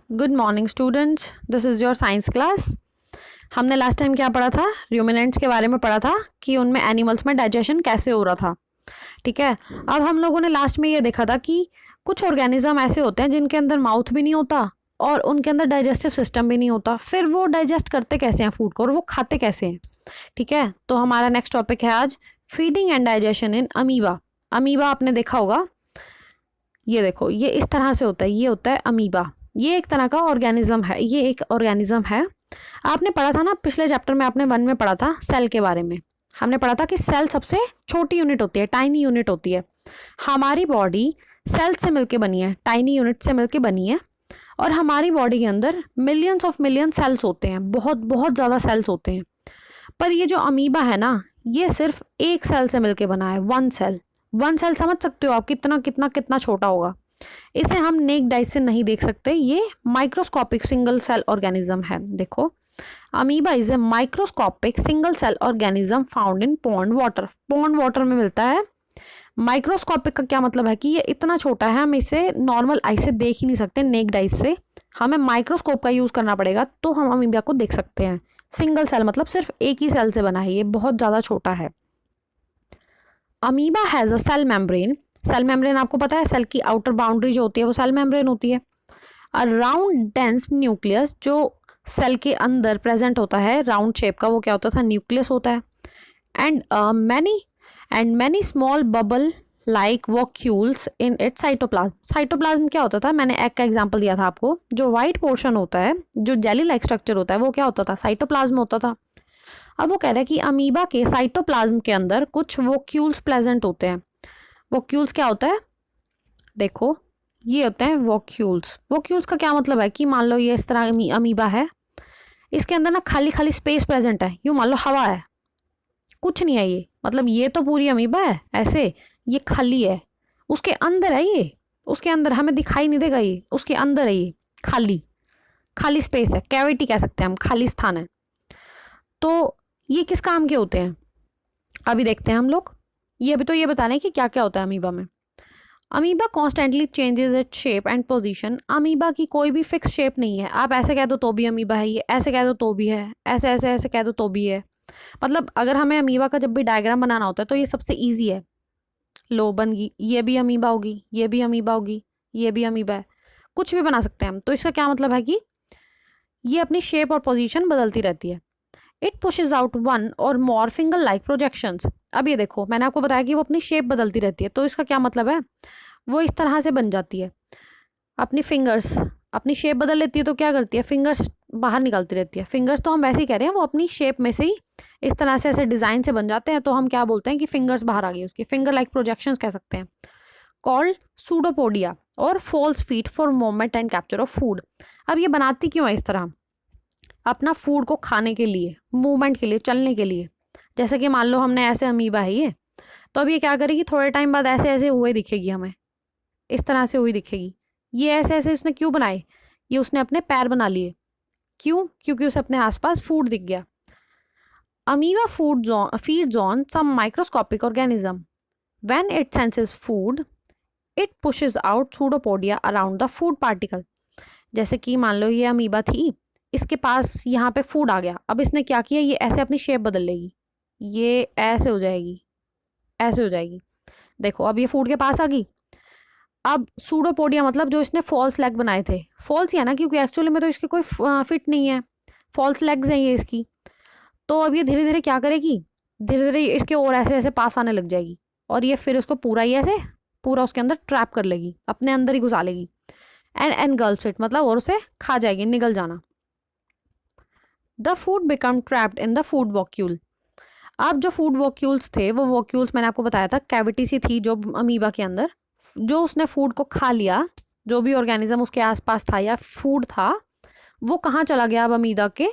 Good morning students, this is your science class. हमने last time क्या पढ़ा था? रूमिनेंट्स के बारे में पढ़ा था कि उनमें एनिमल्स में डाइजेशन कैसे हो रहा था। ठीक है। अब हम लोगों ने लास्ट में ये देखा था कि कुछ ऑर्गेनिज्म ऐसे होते हैं जिनके अंदर माउथ भी नहीं होता और उनके अंदर डाइजेस्टिव सिस्टम भी नहीं होता। फिर वो डाइजेस्ट करते कैसे हैं फूड को और वो खाते कैसे हैं। ठीक है, तो हमारा नेक्स्ट टॉपिक है आज feeding and digestion in amoeba. Amoeba आपने देखा होगा, ये देखो, ये इस तरह से होता है, ये होता है अमीबा। ये एक तरह का ऑर्गेनिज्म है, ये एक ऑर्गेनिज्म है। आपने पढ़ा था ना पिछले चैप्टर में, आपने 1 में पढ़ा था सेल के बारे में। हमने पढ़ा था कि सेल सबसे छोटी यूनिट होती है, टाइनी यूनिट होती है। हमारी बॉडी सेल से मिलके बनी है, टाइनी यूनिट से मिलके बनी है। और हमारी बॉडी के अंदर मिलियंस ऑफ मिलियन सेल्स होते हैं, बहुत बहुत ज़्यादा सेल्स होते हैं। पर ये जो अमीबा है ना, ये सिर्फ एक सेल से मिलके बना है, वन सेल। वन सेल समझ सकते हो आप कितना कितना कितना छोटा होगा। इसे हम नेक्ड आई से नहीं देख सकते, ये माइक्रोस्कोपिक सिंगल सेल ऑर्गेनिज्म है। देखो, amoeba is a microscopic single cell organism found in pond water. Pond water में मिलता है। माइक्रोस्कोपिक का क्या मतलब है कि ये इतना छोटा है, हम इसे नॉर्मल आई से देख ही नहीं सकते, नेक्ड आई से। हमें माइक्रोस्कोप का यूज करना पड़ेगा तो हम अमीबा को देख सकते हैं। सिंगल सेल मतलब सिर्फ एक ही सेल से बना है, ये बहुत ज्यादा छोटा है। Amoeba has a cell membrane. Cell membrane आपको पता है, सेल की आउटर बाउंड्री जो होती है वो सेल मेम्ब्रेन होती है। अ राउंड डेंस न्यूक्लियस, जो सेल के अंदर प्रेजेंट होता है राउंड शेप का, वो क्या होता था? न्यूक्लियस होता है। And many small bubble like vacuoles in its cytoplasm. Cytoplasm क्या होता था? मैंने एग का एग्जांपल दिया था आपको। जो व्हाइट पोर्शन होता है, जो जेली लाइक स्ट्रक्चर होता है, वो क्या होता था? साइटोप्लाज्म होता था। अब वो कह रहा है कि अमीबा के साइटोप्लाज्म के अंदर कुछ वोक्यूल्स प्रेजेंट होते हैं। वोक्यूल्स क्या होता है? देखो, ये होते हैं वोक्यूल्स। वोक्यूल्स का क्या मतलब है कि मान लो ये इस तरह अमीबा है, इसके अंदर ना खाली खाली स्पेस प्रेजेंट है। यूँ मान लो हवा है, कुछ नहीं है ये, मतलब ये तो पूरी अमीबा है ऐसे, ये खाली है। उसके अंदर है ये, उसके अंदर हमें दिखाई नहीं देगा, ये उसके अंदर है, ये खाली खाली स्पेस है, कैविटी कह सकते हैं हम, खाली स्थान है। तो ये किस काम के होते हैं अभी देखते हैं हम लोग। ये अभी तो ये बताना है कि क्या क्या होता है अमीबा में। Amoeba constantly changes it shape and position. Amoeba की कोई भी फिक्स शेप नहीं है। आप ऐसे कह दो तो भी अमीबा है, ये ऐसे कह दो तो भी है, ऐसे ऐसे ऐसे कह दो तो भी है। मतलब अगर हमें अमीबा का जब भी डायग्राम बनाना होता है तो ये सबसे ईजी है। लो बन गई, ये भी अमीबा होगी, ये भी अमीबा होगी, ये भी अमीबा है। कुछ भी बना सकते हैं हम। तो इसका क्या मतलब है कि ये अपनी शेप और पोजीशन बदलती रहती है। इट पुशेज आउट वन और मोर फिंगर लाइक प्रोजेक्शंस। अब ये देखो, मैंने आपको बताया कि वो अपनी शेप बदलती रहती है, तो इसका क्या मतलब है? वो इस तरह से बन जाती है। अपनी फिंगर्स अपनी शेप बदल लेती है तो क्या करती है? फिंगर्स बाहर निकलती रहती है। फिंगर्स तो हम वैसे ही कह रहे हैं, वो अपनी शेप में से ही इस तरह से ऐसे डिजाइन से बन जाते हैं, तो हम क्या बोलते हैं कि फिंगर्स बाहर आ गई उसकी। फिंगर लाइक प्रोजेक्शंस कह सकते हैं। कॉल्ड सूडोपोडिया और false feet for moment and capture of food. अब ये बनाती क्यों है इस तरह? अपना फूड को खाने के लिए, मूवमेंट के लिए, चलने के लिए। जैसे कि मान लो हमने ऐसे अमीबा है ये, तो अब ये क्या करेगी? थोड़े टाइम बाद ऐसे ऐसे हुए दिखेगी हमें, इस तरह से हुई दिखेगी। ये ऐसे ऐसे इसने क्यों बनाए? ये उसने अपने पैर बना लिए। क्यों? क्योंकि उसे अपने आसपास फूड दिख गया। Amoeba feeds on some microscopic organism. When it senses food, it pushes out pseudopodia around the food particle. जैसे कि मान लो ये अमीबा थी, इसके पास यहाँ पे फूड आ गया। अब इसने क्या किया? ये ऐसे अपनी शेप बदल लेगी, ये ऐसे हो जाएगी, ऐसे हो जाएगी। देखो, अब ये फूड के पास आ गई। अब सूडोपोडिया मतलब जो इसने फॉल्स लेग बनाए थे, फॉल्स ही है ना, क्योंकि एक्चुअली में तो इसके कोई फिट नहीं है, फॉल्स लेग्स हैं ये इसकी। तो अब ये धीरे धीरे क्या करेगी? धीरे धीरे इसके और ऐसे ऐसे पास आने लग जाएगी, और ये फिर उसको पूरा ही ऐसे पूरा उसके अंदर ट्रैप कर लेगी, अपने अंदर ही घुसा लेगी। एंड एनगल्फ्स इट मतलब और उसे खा जाएगी, निगल जाना। The food become trapped in the food vacuole. अब जो फूड वॉक्यूल्स थे, वो वॉक्यूल्स मैंने आपको बताया था कैविटी सी थी जो अमीबा के अंदर। जो उसने फूड को खा लिया, जो भी ऑर्गेनिज्म उसके आसपास था या फूड था, वो कहाँ चला गया? अब अमीबा के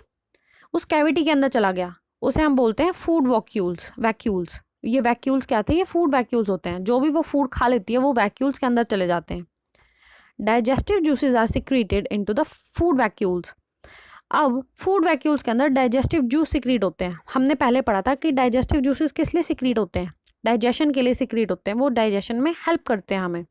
उस कैविटी के अंदर चला गया। उसे हम बोलते हैं फूड वॉक्यूल्स, वैक्यूल्स। ये वैक्यूल्स क्या थे? ये फूड वैक्यूल्स होते हैं। जो भी वो फूड खा लेती है वो वैक्यूल्स के अंदर चले जाते हैं। Digestive juices are secreted into the food vacuoles. अब फूड वैक्यूल्स के अंदर डाइजेस्टिव जूस सिक्रीट होते हैं। हमने पहले पढ़ा था कि डाइजेस्टिव जूसेस किस लिए सिक्रीट होते हैं? डाइजेशन के लिए सिक्रीट होते हैं, वो डाइजेशन में हेल्प करते हैं हमें।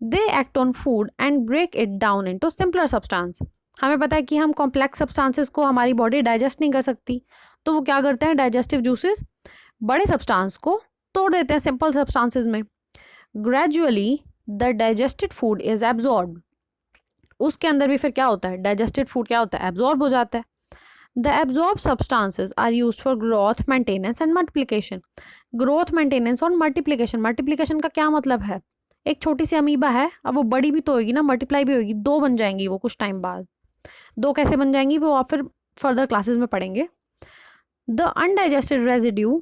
They act on food and break it down into simpler substance. हमें पता है कि हम कॉम्प्लेक्स सब्सटेंसेस को हमारी बॉडी डाइजेस्ट नहीं कर सकती, तो वो क्या करते हैं, डाइजेस्टिव जूसेस बड़े सब्सटेंस को तोड़ देते हैं सिंपल सब्सटेंसेस में। Gradually the digested food is absorb. उसके अंदर भी फिर क्या होता है, डाइजेस्टेड फूड क्या होता है, एब्जॉर्ब हो जाता है। The absorb substances are used for growth, maintenance and multiplication. Growth, maintenance और मल्टीप्लिकेशन। मल्टीप्लिकेशन का क्या मतलब है, एक छोटी सी अमीबा है, अब वो बड़ी भी तो होगी ना, मल्टीप्लाई भी होगी, दो बन जाएंगी वो कुछ टाइम बाद। दो कैसे बन जाएंगी वो आप फिर फर्दर क्लासेस में पढ़ेंगे। The undigested residue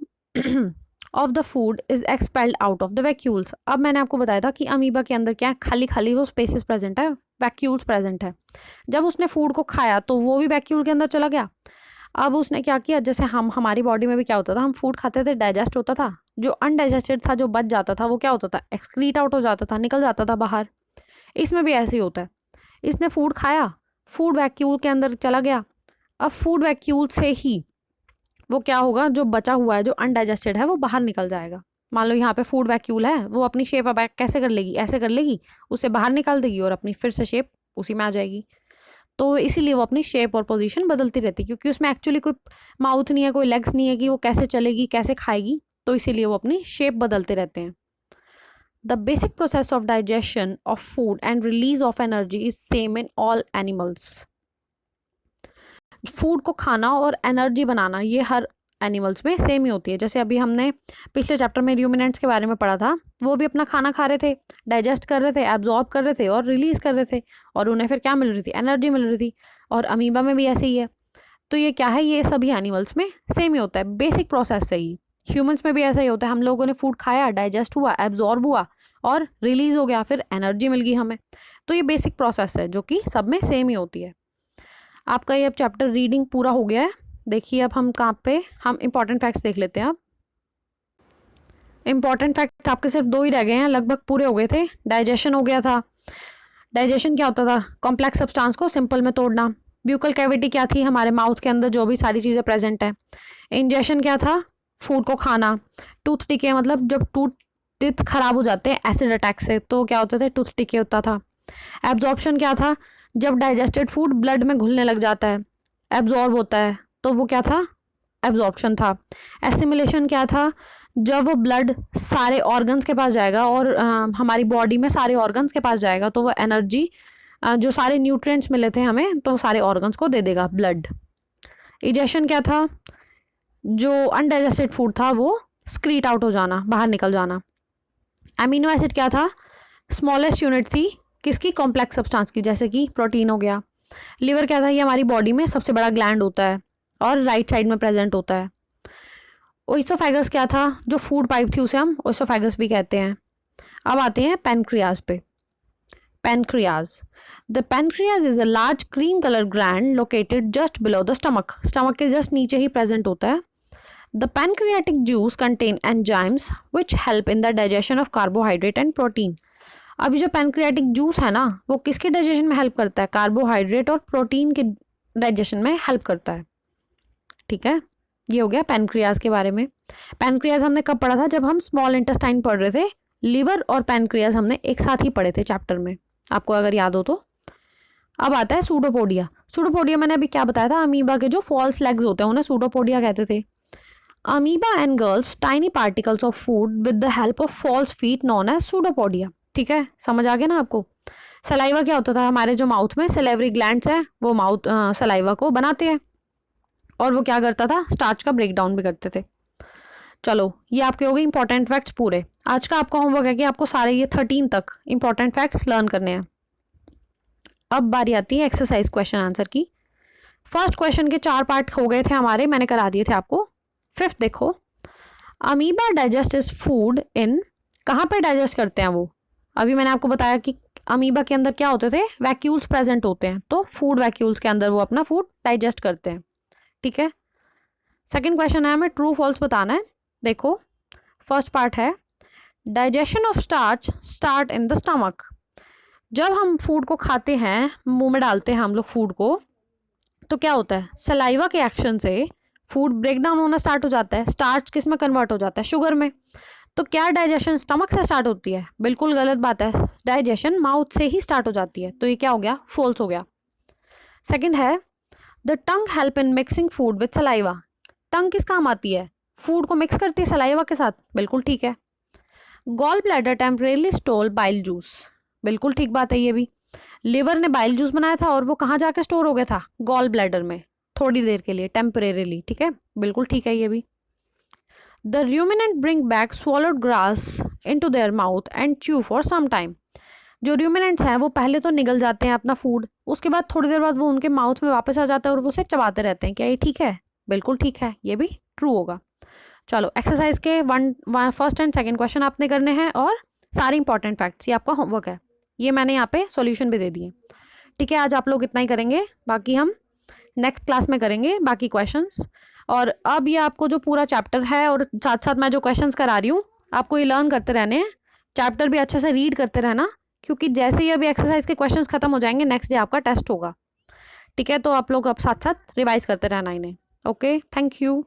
of the food is expelled out of the vacuoles. अब मैंने आपको बताया था कि अमीबा के अंदर क्या है, खाली खाली वो स्पेसेस प्रेजेंट है, वैक्यूल्स प्रेजेंट है। जब उसने फूड को खाया तो वो भी वैक्यूल के अंदर चला गया। अब उसने क्या किया, जैसे हमारी बॉडी में भी क्या होता था, हम फूड खाते थे, डाइजेस्ट होता था, जो अनडाइजेस्टेड था, जो बच जाता था, वो क्या होता था, एक्सक्रीट आउट हो जाता था, निकल जाता था बाहर। इसमें भी ऐसे ही होता है। इसने फूड खाया, फूड वैक्यूल के अंदर चला गया। अब फूड वैक्यूल से ही वो क्या होगा, जो बचा हुआ है, जो अनडाइजेस्टेड है, वो बाहर निकल जाएगा। मान लो यहाँ पे फूड वैक्यूल है, वो अपनी शेप अब कैसे कर लेगी, ऐसे कर लेगी, उसे बाहर निकाल देगी और अपनी फिर से शेप उसी में आ जाएगी। तो इसीलिए वो अपनी शेप और पोजीशन बदलती रहती है, क्योंकि उसमें एक्चुअली कोई माउथ नहीं है, कोई लेग्स नहीं है कि वो कैसे चलेगी, कैसे खाएगी, तो इसीलिए वो अपनी शेप बदलते रहते हैं। The basic process of digestion of food and release of energy is same in all animals. Food को खाना और एनर्जी बनाना ये हर एनिमल्स में सेम ही होती है। जैसे अभी हमने पिछले चैप्टर में र्यूमिनेंट्स के बारे में पढ़ा था, वो भी अपना खाना खा रहे थे, डाइजेस्ट कर रहे थे, एब्जॉर्ब कर रहे थे और रिलीज कर रहे थे, और उन्हें फिर क्या मिल रही थी, एनर्जी मिल रही थी। और अमीबा में भी ऐसे ही है। तो ये क्या है, ये सभी एनिमल्स में सेम ही होता है, बेसिक प्रोसेस से ही। ह्यूमंस में भी ऐसा ही होता है, हम लोगों ने फूड खाया, डाइजेस्ट हुआ, एब्जॉर्ब हुआ और रिलीज हो गया, फिर एनर्जी मिल गई हमें। तो ये बेसिक प्रोसेस है जो कि सब में सेम ही होती है। आपका ये अब चैप्टर रीडिंग पूरा हो गया है। देखिए अब हम कहाँ पे, हम इंपॉर्टेंट फैक्ट्स देख लेते हैं। अब इंपॉर्टेंट फैक्ट्स आपके सिर्फ 2 ही रह गए हैं, लगभग पूरे हो गए थे। डाइजेशन हो गया था। डाइजेशन क्या होता था, कॉम्प्लेक्स सब्सटेंस को सिंपल में तोड़ना। ब्यूकल कैविटी क्या थी, हमारे माउथ के अंदर जो भी सारी चीज़ें प्रेजेंट है। इंजेशन क्या था, फूड को खाना। टूथ डिके मतलब जब टीथ खराब हो जाते हैं एसिड अटैक से, तो क्या होते थे, टूथ डिके होता था। एब्जॉर्प्शन क्या था, जब डाइजेस्टेड फूड ब्लड में घुलने लग जाता है, एब्जॉर्ब होता है, तो वो क्या था, एब्जॉर्प्शन था। एसिमिलेशन क्या था, जब वो ब्लड सारे ऑर्गन्स के पास जाएगा और हमारी बॉडी में सारे ऑर्गन्स के पास जाएगा, तो वो एनर्जी, जो सारे न्यूट्रिएंट्स मिले थे हमें, तो सारे ऑर्गन्स को दे देगा ब्लड। इजेशन क्या था, जो अनडाइजेस्टेड फूड था वो स्क्रीट आउट हो जाना, बाहर निकल जाना। अमीनो एसिड क्या था, स्मॉलेस्ट यूनिट थी किसकी, कॉम्प्लेक्स सब्सटेंस की, जैसे कि प्रोटीन हो गया। लिवर क्या था, ये हमारी बॉडी में सबसे बड़ा ग्लैंड होता है और राइट साइड में प्रेजेंट होता है। ओइसोफेगस क्या था, जो फूड पाइप थी उसे हम ओइसोफेगस भी कहते हैं। अब आते हैं पैनक्रियाज पे। Pancreas, the pancreas is a large cream colour gland located just below the stomach. Stomach के जस्ट नीचे ही प्रेजेंट होता है। The pancreatic juice contain enzymes which help in the digestion of carbohydrate and protein. अभी जो pancreatic juice है ना, वो किसके डाइजेशन में हेल्प करता है, कार्बोहाइड्रेट और प्रोटीन के डाइजेशन में हेल्प करता है। ठीक है, ये हो गया पैनक्रियाज के बारे में। पैनक्रियाज हमने कब पढ़ा था, जब हम स्मॉल इंटेस्टाइन पढ़ रहे थे। लिवर और पैनक्रियाज हमने एक साथ ही पढ़े थे चैप्टर में, आपको अगर याद हो तो। अब आता है सूडोपोडिया। सूडोपोडिया मैंने अभी क्या बताया था, अमीबा के जो फॉल्स लेग्स होते हैं उन्हें सूडोपोडिया कहते थे। Amoeba engulfs tiny particles of food with the help of false feet known as pseudopodia. ठीक है, समझ आ गया ना आपको। सलाइवा क्या होता था, हमारे जो माउथ में सलेवरी ग्लैंड्स हैं वो माउथ सलाइवा को बनाते हैं, और वो क्या करता था, स्टार्च का ब्रेक डाउन भी करते थे। चलो ये आपके हो गए इंपॉर्टेंट फैक्ट्स पूरे। आज का आपका होमवर्क है कि आपको सारे ये 13 तक इंपॉर्टेंट फैक्ट्स लर्न करने हैं। अब बारी आती है एक्सरसाइज क्वेश्चन आंसर की। फर्स्ट क्वेश्चन के 4 पार्ट हो गए थे हमारे, मैंने करा दिए थे आपको। फिफ्थ देखो, amoeba digest is food in, कहाँ पे डाइजेस्ट करते हैं वो। अभी मैंने आपको बताया कि अमीबा के अंदर क्या होते थे, वैक्यूल्स प्रेजेंट होते हैं, तो फूड वैक्यूल्स के अंदर वो अपना फूड डाइजेस्ट करते हैं। ठीक है, सेकंड क्वेश्चन है, हमें ट्रू फॉल्स बताना है। देखो फर्स्ट पार्ट है, digestion of starch start in the stomach. जब हम फूड को खाते हैं, मुंह में डालते हैं हम लोग फूड को, तो क्या होता है, सलाइवा के एक्शन से फूड ब्रेक डाउन होना स्टार्ट हो जाता है। स्टार्च किस में कन्वर्ट हो जाता है, शुगर में। तो क्या डाइजेशन स्टमक से स्टार्ट होती है? बिल्कुल गलत बात है, डाइजेशन माउथ से ही स्टार्ट हो जाती है। तो ये क्या हो गया? फॉल्स हो गया। सेकंड है the tongue help in mixing food with saliva. Tongue किस काम आती है? फूड को मिक्स करती है सलाइवा के साथ। बिल्कुल ठीक है। Gall bladder temporarily store bile juice. बिल्कुल ठीक बात है ये भी। लिवर ने बाइल जूस बनाया था और वो कहाँ जाके स्टोर हो गया था? गॉल ब्लैडर में, थोड़ी देर के लिए, टेम्परेरीली। ठीक है, बिल्कुल ठीक है ये भी। The ruminant bring back swallowed grass into their mouth and chew for some time। जो ruminants हैं वो पहले तो निगल जाते हैं अपना फूड, उसके बाद थोड़ी देर बाद वो उनके माउथ में वापस आ जाता है और वो उसे चबाते रहते हैं। क्या ये ठीक है? बिल्कुल ठीक है, ये भी ट्रू होगा। चलो एक्सरसाइज के फर्स्ट एंड सेकंड क्वेश्चन आपने करने हैं और सारे इंपॉर्टेंट फैक्ट्स, ये आपका होमवर्क है। ये मैंने यहाँ पे सॉल्यूशन भी दे दिए। ठीक है, आज आप लोग इतना ही करेंगे, बाकी हम नेक्स्ट क्लास में करेंगे बाकी क्वेश्चंस। और अब ये आपको जो पूरा चैप्टर है और साथ साथ मैं जो क्वेश्चंस करा रही हूँ, आपको ये लर्न करते रहने हैं। चैप्टर भी अच्छे से रीड करते रहना, क्योंकि जैसे ही अभी एक्सरसाइज के क्वेश्चंस खत्म हो जाएंगे, नेक्स्ट डे आपका टेस्ट होगा। ठीक है, तो आप लोग अब साथ साथ रिवाइज करते रहना इन्हें। Okay, thank you.